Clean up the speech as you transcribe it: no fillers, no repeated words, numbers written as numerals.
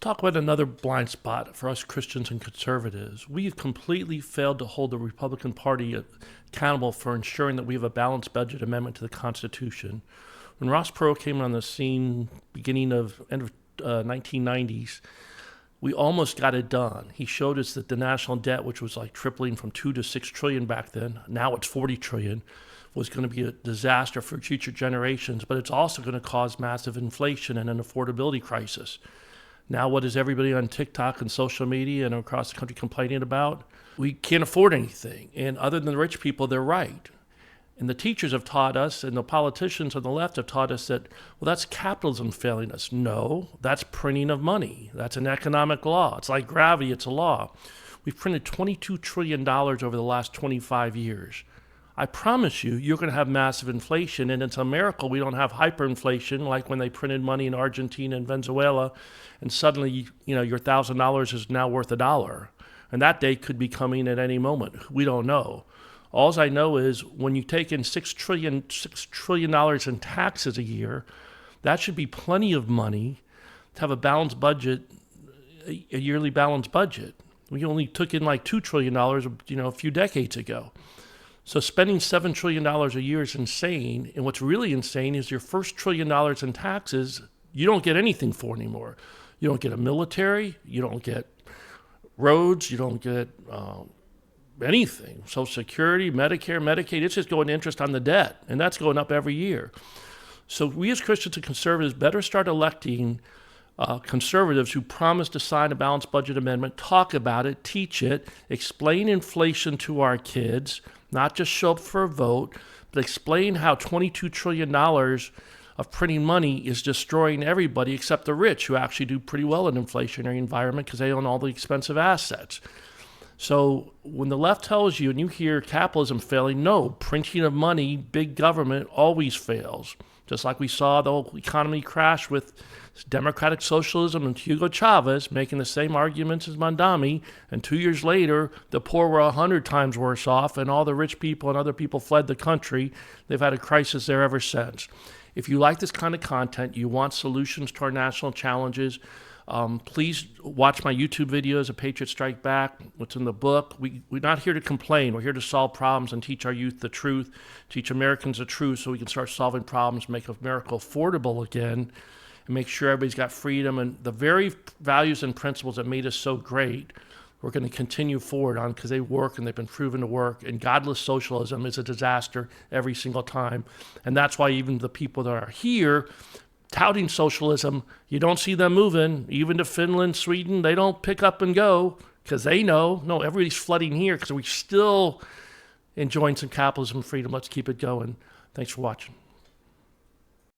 talk about another blind spot for us Christians and conservatives. We've completely failed to hold the Republican Party accountable for ensuring that we have a balanced budget amendment to the Constitution. When Ross Perot came on the scene end of 1990s, we almost got it done. He showed us that the national debt, which was like tripling from 2 to 6 trillion back then, now it's 40 trillion, was going to be a disaster for future generations, but it's also going to cause massive inflation and an affordability crisis. Now, what is everybody on TikTok and social media and across the country complaining about? We can't afford anything. And other than the rich people, they're right. And the teachers have taught us, and the politicians on the left have taught us that, well, that's capitalism failing us. No, that's printing of money. That's an economic law. It's like gravity, it's a law. We've printed $22 trillion over the last 25 years. I promise you, you're going to have massive inflation, and it's a miracle we don't have hyperinflation like when they printed money in Argentina and Venezuela, and suddenly, your $1,000 is now worth $1. And that day could be coming at any moment. We don't know. All I know is when you take in $6 trillion in taxes a year, that should be plenty of money to have a balanced budget, a yearly balanced budget. We only took in like $2 trillion, a few decades ago. So spending $7 trillion a year is insane. And what's really insane is your first $1 trillion in taxes, you don't get anything for anymore. You don't get a military, you don't get roads, you don't get anything. Social Security, Medicare, Medicaid, it's just going interest on the debt. And that's going up every year. So we as Christians and conservatives better start electing conservatives who promise to sign a balanced budget amendment, talk about it, teach it, explain inflation to our kids, not just show up for a vote, but explain how $22 trillion of printing money is destroying everybody except the rich, who actually do pretty well in an inflationary environment because they own all the expensive assets. So when the left tells you and you hear capitalism failing, no, printing of money, big government always fails. Just like we saw the whole economy crash with democratic socialism and Hugo Chavez making the same arguments as Mondami, and 2 years later, the poor were 100 times worse off, and all the rich people and other people fled the country. They've had a crisis there ever since. If you like this kind of content, you want solutions to our national challenges, please watch my YouTube videos, A Patriot Strike Back, what's in the book. We're not here to complain. We're here to solve problems and teach our youth the truth, teach Americans the truth so we can start solving problems, make America affordable again, and make sure everybody's got freedom. And the very values and principles that made us so great, we're going to continue forward on because they work and they've been proven to work. And godless socialism is a disaster every single time. And that's why even the people that are here touting socialism, you don't see them moving. Even to Finland, Sweden, they don't pick up and go because they know, no, everybody's flooding here because we're still enjoying some capitalism freedom. Let's keep it going. Thanks for watching.